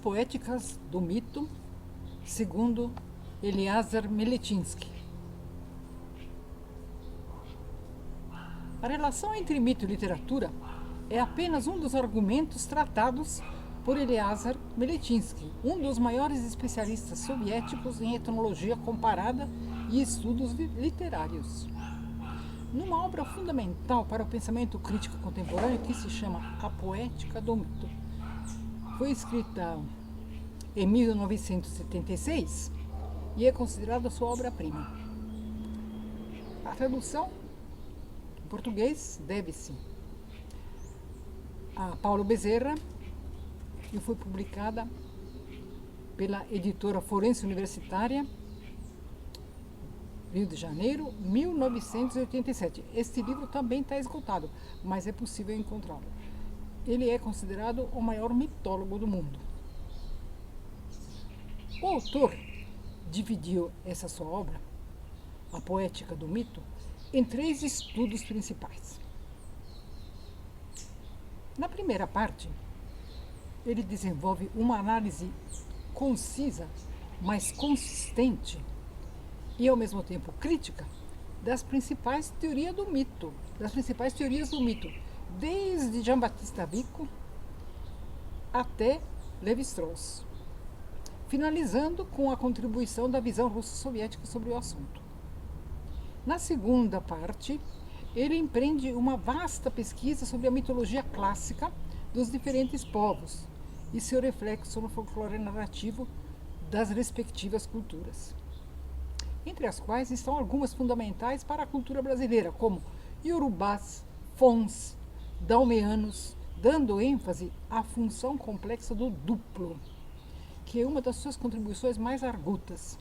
poéticas do mito, segundo Eliezer Meletinsky. A relação entre mito e literatura é apenas um dos argumentos tratados por Eliezer Meletinsky, um dos maiores especialistas soviéticos em etnologia comparada e estudos literários. Numa obra fundamental para o pensamento crítico contemporâneo que se chama A Poética do Mito. Foi escrita em 1976 e é considerada sua obra-prima. A tradução em português deve-se a Paulo Bezerra e foi publicada pela editora Forense Universitária, Rio de Janeiro, 1987. Este livro também está esgotado, mas é possível encontrá-lo. Ele é considerado o maior mitólogo do mundo. O autor dividiu essa sua obra, A Poética do Mito, em 3 estudos principais. Na primeira parte, ele desenvolve uma análise concisa, mas consistente e ao mesmo tempo crítica das principais teorias do mito, desde Jean-Baptiste Vico até Lévi-Strauss, finalizando com a contribuição da visão russo-soviética sobre o assunto. Na segunda parte, ele empreende uma vasta pesquisa sobre a mitologia clássica dos diferentes povos e seu reflexo no folclore narrativo das respectivas culturas, entre as quais estão algumas fundamentais para a cultura brasileira, como iorubás, fons, dalmeanos, dando ênfase à função complexa do duplo, que é uma das suas contribuições mais argutas.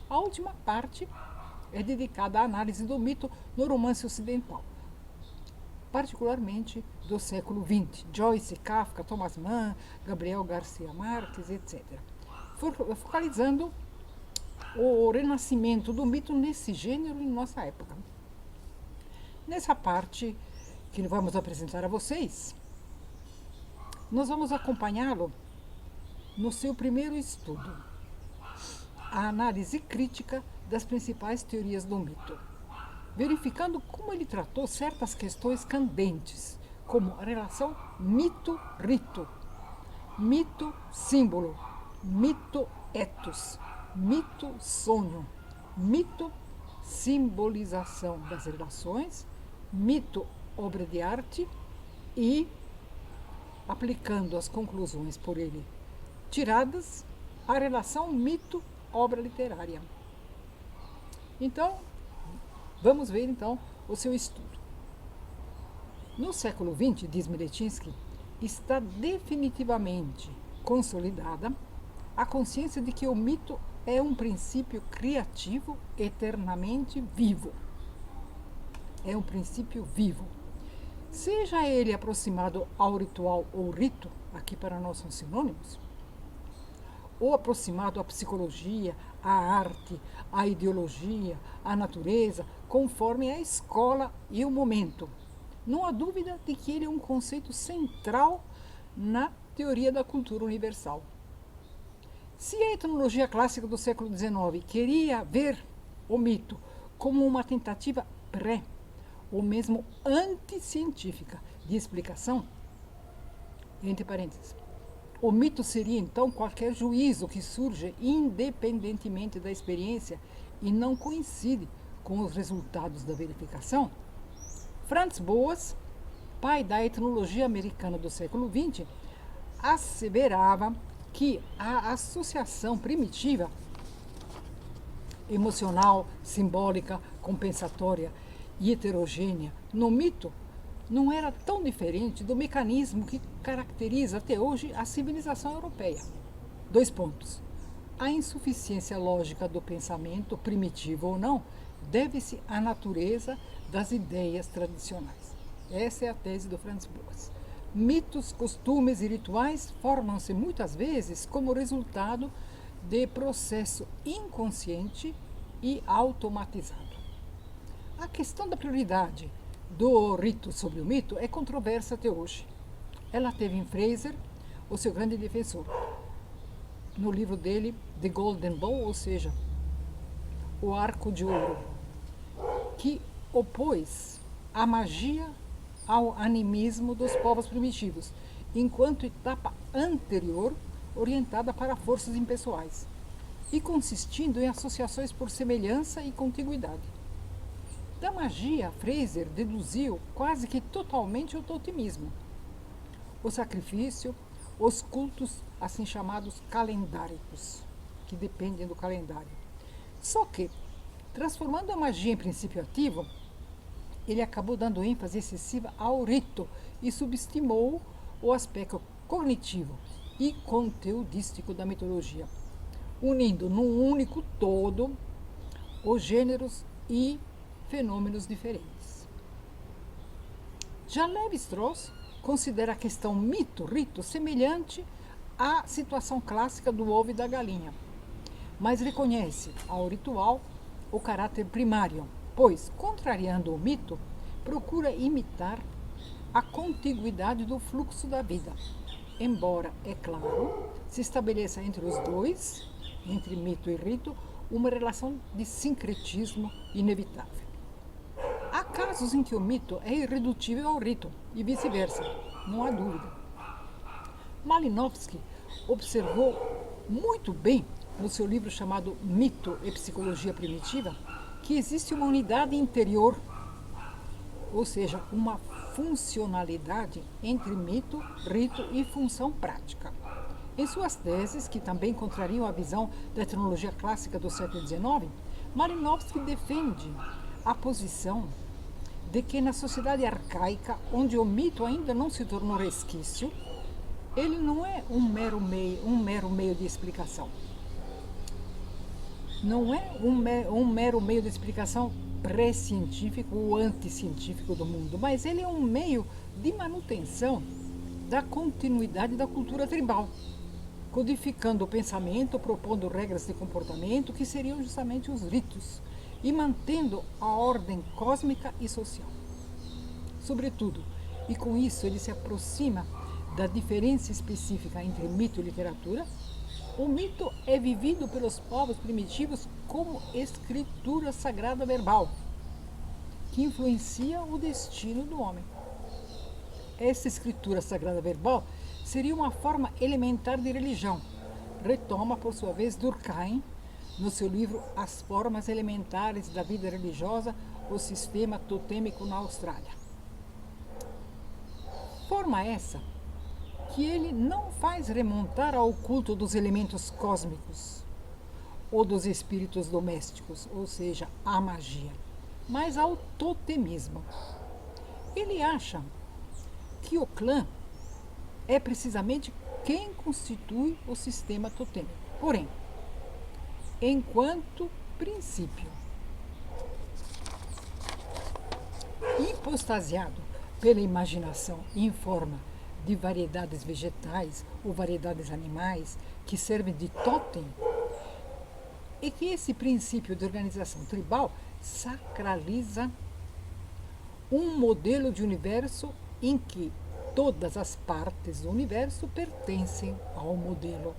A última parte é dedicada à análise do mito no romance ocidental, particularmente do século XX, Joyce, Kafka, Thomas Mann, Gabriel Garcia Marques, etc., focalizando o renascimento do mito nesse gênero em nossa época. Nessa parte que vamos apresentar a vocês, nós vamos acompanhá-lo no seu primeiro estudo, a análise crítica das principais teorias do mito, verificando como ele tratou certas questões candentes, como a relação mito-rito, mito-símbolo, mito-etos, mito-sonho, mito-simbolização das relações, mito-obra de arte e, aplicando as conclusões por ele tiradas, a relação mito-obra literária. Então, vamos ver então o seu estudo. No século XX, diz Meletinsky, está definitivamente consolidada a consciência de que o mito é um princípio criativo eternamente vivo. É um princípio vivo. Seja ele aproximado ao ritual ou rito, aqui para nós são sinônimos, ou aproximado à psicologia, à arte, à ideologia, à natureza, conforme a escola e o momento. Não há dúvida de que ele é um conceito central na teoria da cultura universal. Se a etnologia clássica do século XIX queria ver o mito como uma tentativa ou mesmo anticientífica de explicação, entre parênteses, o mito seria então qualquer juízo que surge independentemente da experiência e não coincide com os resultados da verificação. Franz Boas, pai da etnologia americana do século XX, asseverava que a associação primitiva, emocional, simbólica, compensatória e heterogênea no mito não era tão diferente do mecanismo que caracteriza até hoje a civilização europeia. 2 pontos. A insuficiência lógica do pensamento, primitivo ou não, deve-se à natureza das ideias tradicionais. Essa é a tese do Franz Boas. Mitos, costumes e rituais formam-se muitas vezes como resultado de processo inconsciente e automatizado. A questão da prioridade do rito sobre o mito é controversa até hoje. Ela teve em Fraser o seu grande defensor. no livro dele, The Golden Bow, ou seja, o Arco de Ouro, que opôs a magia ao animismo dos povos primitivos, enquanto etapa anterior orientada para forças impessoais, e consistindo em associações por semelhança e contiguidade. Da magia, Fraser deduziu quase que totalmente o totemismo, o sacrifício, os cultos assim chamados calendáricos, que dependem do calendário. Só que, transformando a magia em princípio ativo, ele acabou dando ênfase excessiva ao rito e subestimou o aspecto cognitivo e conteudístico da mitologia, unindo num único todo os gêneros e fenômenos diferentes. Já Lévi-Strauss considera a questão mito-rito semelhante à situação clássica do ovo e da galinha, mas reconhece ao ritual o caráter primário, pois, contrariando o mito, procura imitar a contiguidade do fluxo da vida, embora, é claro, se estabeleça entre os dois, entre mito e rito, uma relação de sincretismo inevitável. Há casos em que o mito é irredutível ao rito e vice-versa, não há dúvida. Malinowski observou muito bem, no seu livro chamado Mito e Psicologia Primitiva, que existe uma unidade interior, ou seja, uma funcionalidade entre mito, rito e função prática. Em suas teses, que também contrariam a visão da etnologia clássica do século XIX, Malinowski defende a posição de que na sociedade arcaica, onde o mito ainda não se tornou resquício, ele não é um mero meio de explicação. Não é um mero meio de explicação pré-científico ou anticientífico do mundo, mas ele é um meio de manutenção da continuidade da cultura tribal, codificando o pensamento, propondo regras de comportamento que seriam justamente os ritos, e mantendo a ordem cósmica e social. Sobretudo, e com isso ele se aproxima da diferença específica entre mito e literatura, o mito é vivido pelos povos primitivos como escritura sagrada verbal, que influencia o destino do homem. Essa escritura sagrada verbal seria uma forma elementar de religião, retoma, por sua vez, Durkheim, no seu livro As Formas Elementares da Vida Religiosa, o Sistema Totêmico na Austrália. Forma essa que ele não faz remontar ao culto dos elementos cósmicos ou dos espíritos domésticos, ou seja, à magia, mas ao totemismo. Ele acha que o clã é precisamente quem constitui o sistema totêmico. Porém, enquanto princípio hipostasiado pela imaginação em forma de variedades vegetais ou variedades animais que servem de totem, e que esse princípio de organização tribal sacraliza um modelo de universo em que todas as partes do universo pertencem ao modelo.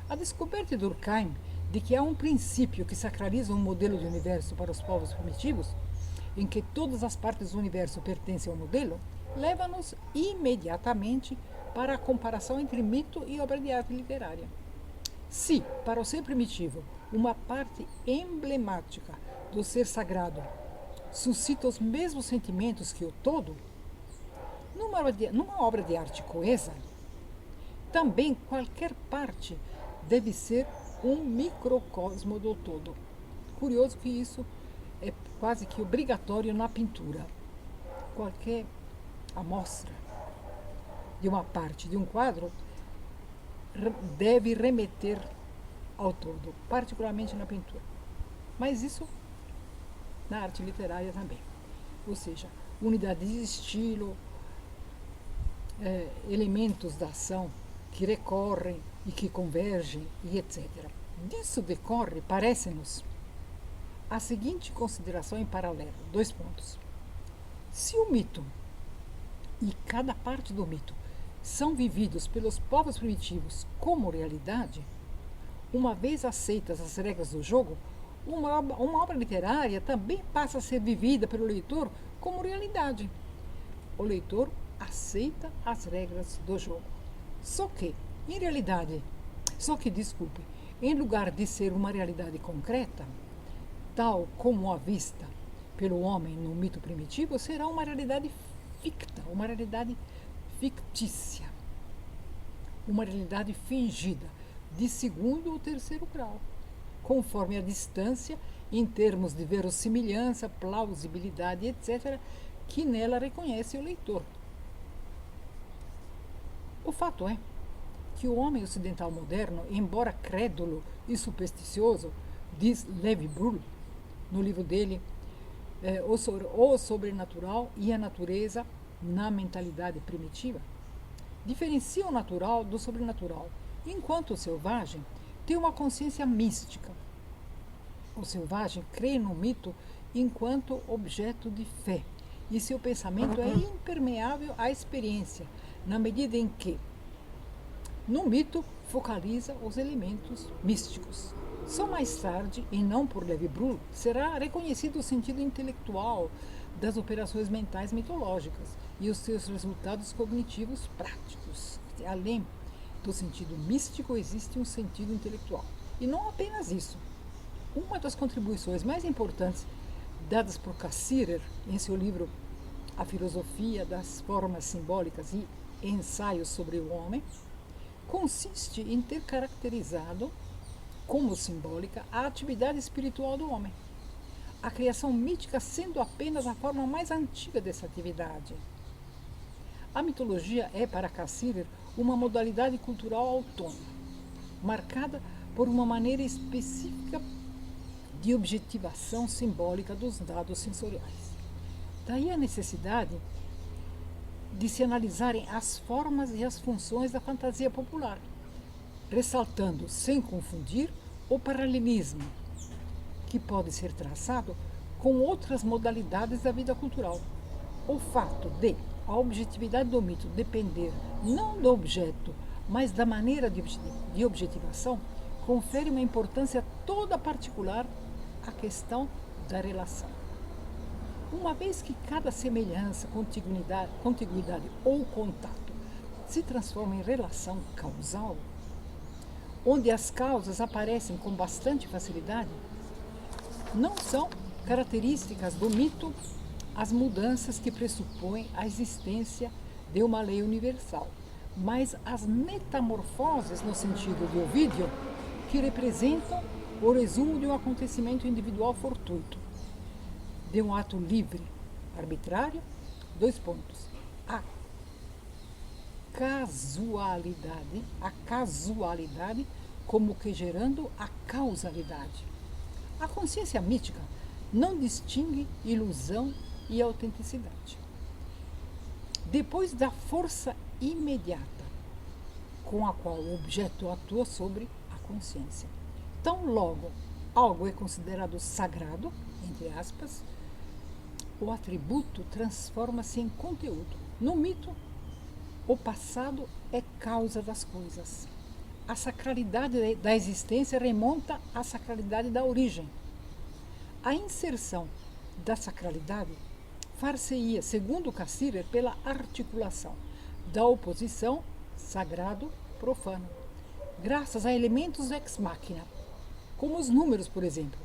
A descoberta de Durkheim de que há um princípio que sacraliza um modelo de universo para os povos primitivos, em que todas as partes do universo pertencem ao modelo, leva-nos imediatamente para a comparação entre mito e obra de arte literária. Se, para o ser primitivo, uma parte emblemática do ser sagrado suscita os mesmos sentimentos que o todo, numa obra de arte coesa, também qualquer parte deve ser um microcosmo do todo. Curioso que isso é quase que obrigatório na pintura. Qualquer amostra de uma parte de um quadro deve remeter ao todo, particularmente na pintura. Mas isso na arte literária também. Ou seja, unidade de estilo, elementos da ação que recorrem e que convergem e etc. Disso decorre, parece-nos, a seguinte consideração em paralelo, 2 pontos. Se o mito e cada parte do mito são vividos pelos povos primitivos como realidade, Uma vez aceitas as regras do jogo, uma obra literária também passa a ser vivida pelo leitor como realidade. O leitor aceita as regras do jogo. Só que, desculpe, em lugar de ser uma realidade concreta, tal como a vista pelo homem no mito primitivo, será uma realidade ficta, uma realidade fictícia, uma realidade fingida, de segundo ou terceiro grau, conforme a distância em termos de verossimilhança, plausibilidade, etc., que nela reconhece o leitor. O fato é que o homem ocidental moderno, embora crédulo e supersticioso, diz Levi Brühl, no livro dele O Sobrenatural e a Natureza na Mentalidade Primitiva, diferencia o natural do sobrenatural, enquanto o selvagem tem uma consciência mística. O selvagem crê no mito enquanto objeto de fé, e seu pensamento é impermeável à experiência, na medida em que, no mito, focaliza os elementos místicos. Só mais tarde, e não por Levi Brühl, será reconhecido o sentido intelectual das operações mentais mitológicas e os seus resultados cognitivos práticos. Além do sentido místico, existe um sentido intelectual. E não apenas isso. Uma das contribuições mais importantes dadas por Cassirer em seu livro A Filosofia das Formas Simbólicas e Ensaios sobre o Homem, consiste em ter caracterizado como simbólica a atividade espiritual do homem, a criação mítica sendo apenas a forma mais antiga dessa atividade. A mitologia é, para Cassirer, uma modalidade cultural autônoma, marcada por uma maneira específica de objetivação simbólica dos dados sensoriais. Daí a necessidade de se analisarem as formas e as funções da fantasia popular, ressaltando, sem confundir, o paralelismo que pode ser traçado com outras modalidades da vida cultural. O fato de a objetividade do mito depender não do objeto, mas da maneira de objetivação, confere uma importância toda particular à questão da relação. Uma vez que cada semelhança, contiguidade ou contato se transforma em relação causal, onde as causas aparecem com bastante facilidade, não são características do mito as mudanças que pressupõem a existência de uma lei universal, mas as metamorfoses no sentido de Ovídio, que representam o resumo de um acontecimento individual fortuito, de um ato livre, arbitrário, a casualidade como que gerando a causalidade. A consciência mítica não distingue ilusão e autenticidade. Depois da força imediata com a qual o objeto atua sobre a consciência. Tão logo algo é considerado sagrado, entre aspas, o atributo transforma-se em conteúdo. No mito, o passado é causa das coisas. A sacralidade da existência remonta à sacralidade da origem. A inserção da sacralidade far-se-ia, segundo Cassirer, pela articulação da oposição sagrado-profano, graças a elementos ex machina, como os números, por exemplo.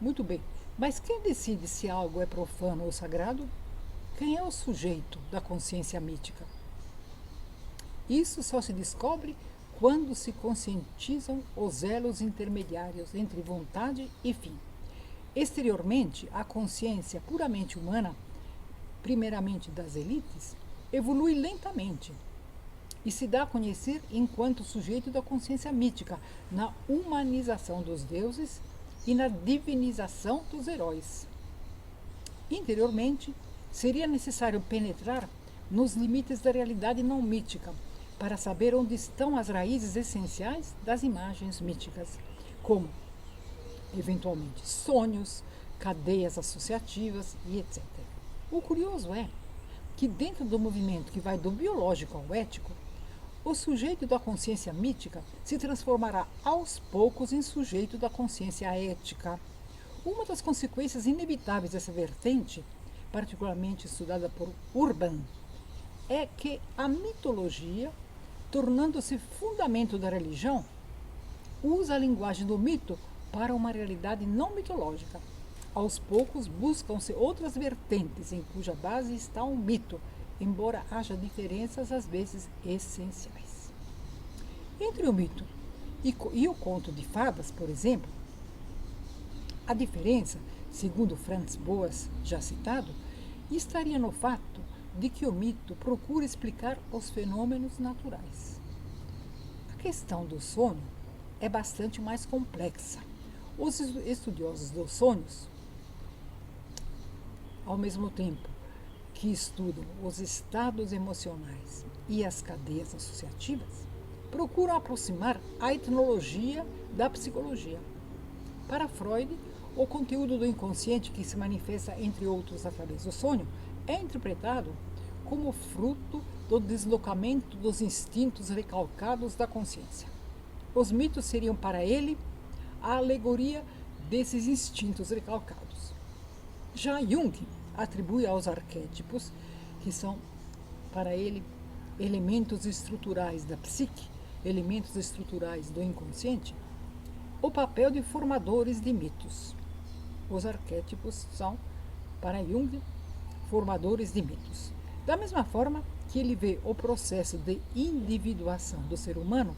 Muito bem, mas quem decide se algo é profano ou sagrado? Quem é o sujeito da consciência mítica? Isso só se descobre quando se conscientizam os elos intermediários entre vontade e fim. Exteriormente, a consciência puramente humana, primeiramente das elites, evolui lentamente e se dá a conhecer enquanto sujeito da consciência mítica, na humanização dos deuses e na divinização dos heróis. Interiormente, seria necessário penetrar nos limites da realidade não mítica, para saber onde estão as raízes essenciais das imagens míticas, como, eventualmente, sonhos, cadeias associativas e etc. O curioso é que, dentro do movimento que vai do biológico ao ético, O sujeito da consciência mítica se transformará aos poucos em sujeito da consciência ética. Uma das consequências inevitáveis dessa vertente, particularmente estudada por Urban, é que a mitologia, tornando-se fundamento da religião, usa a linguagem do mito para uma realidade não mitológica. Aos poucos buscam-se outras vertentes em cuja base está um mito, embora haja diferenças às vezes essenciais. Entre o mito e o conto de fadas, por exemplo, a diferença, segundo Franz Boas, já citado, estaria no fato de que o mito procura explicar os fenômenos naturais. A questão do sono é bastante mais complexa. Os estudiosos dos sonhos, ao mesmo tempo que estudam os estados emocionais e as cadeias associativas, procuram aproximar a etnologia da psicologia. Para Freud, o conteúdo do inconsciente, que se manifesta, entre outros, através do sonho, é interpretado como fruto do deslocamento dos instintos recalcados da consciência. Os mitos seriam para ele a alegoria desses instintos recalcados. Já Jung atribui aos arquétipos, que são para ele elementos estruturais da psique, elementos estruturais do inconsciente, o papel de formadores de mitos. Os arquétipos são, para Jung, formadores de mitos. Da mesma forma que ele vê o processo de individuação do ser humano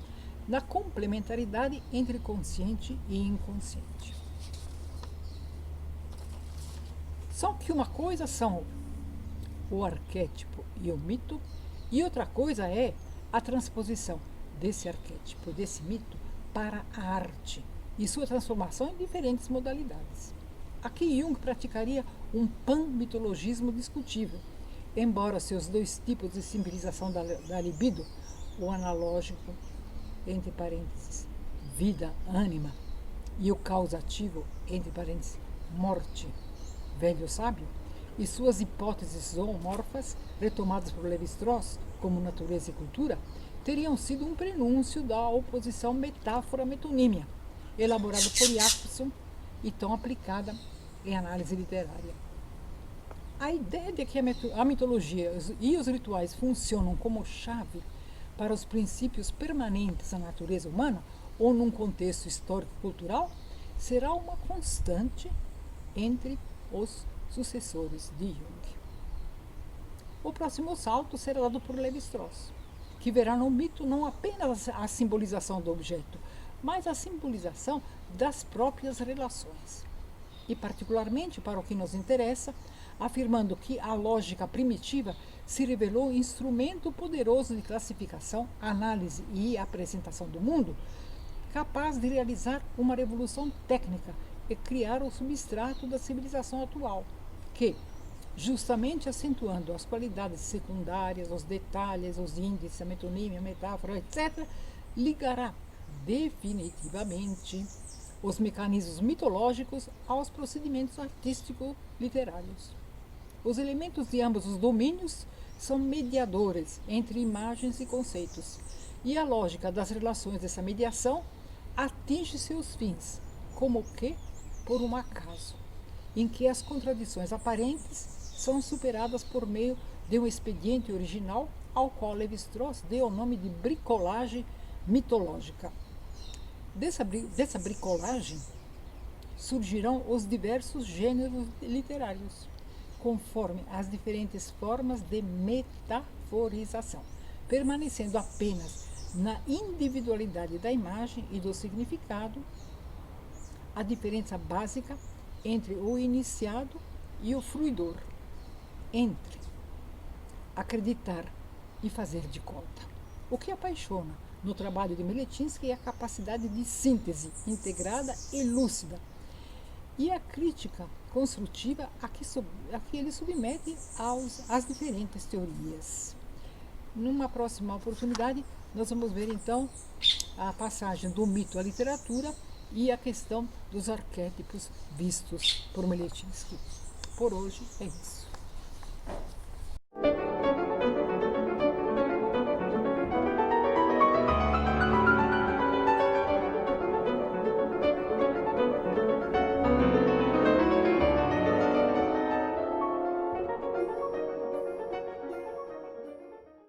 na complementaridade entre consciente e inconsciente. Só que uma coisa são o arquétipo e o mito, e outra coisa é a transposição desse arquétipo, desse mito, para a arte e sua transformação em diferentes modalidades. Aqui Jung praticaria um pan-mitologismo discutível, embora seus dois tipos de simbolização da libido, o analógico, entre parênteses, vida, ânima, e o causativo, entre parênteses, morte, velho sábio, e suas hipóteses zoomorfas, retomadas por Lévi-Strauss como natureza e cultura, teriam sido um prenúncio da oposição metáfora-metonímia, elaborada por Jacobson e tão aplicada em análise literária. A ideia de que a mitologia e os rituais funcionam como chave para os princípios permanentes da natureza humana ou num contexto histórico-cultural será uma constante entre os sucessores de Jung. O próximo salto será dado por Lévi-Strauss, que verá no mito não apenas a simbolização do objeto, mas a simbolização das próprias relações. E particularmente para o que nos interessa, afirmando que a lógica primitiva se revelou instrumento poderoso de classificação, análise e apresentação do mundo, capaz de realizar uma revolução técnica e criar o substrato da civilização atual, que, justamente acentuando as qualidades secundárias, os detalhes, os índices, a metonímia, a metáfora, etc., ligará definitivamente os mecanismos mitológicos aos procedimentos artístico-literários. Os elementos de ambos os domínios são mediadores entre imagens e conceitos, e a lógica das relações dessa mediação atinge seus fins, como que por um acaso, em que as contradições aparentes são superadas por meio de um expediente original ao qual Lévi-Strauss deu o nome de bricolagem mitológica. Dessa bricolagem surgirão os diversos gêneros literários, conforme as diferentes formas de metaforização, permanecendo apenas na individualidade da imagem e do significado a diferença básica entre o iniciado e o fruidor, entre acreditar e fazer de conta. O que apaixona no trabalho de Meletinsky é a capacidade de síntese integrada e lúcida, e a crítica construtiva a que ele submete às diferentes teorias. Numa próxima oportunidade, nós vamos ver então a passagem do mito à literatura e a questão dos arquétipos vistos por Meletinsky. Por hoje é isso.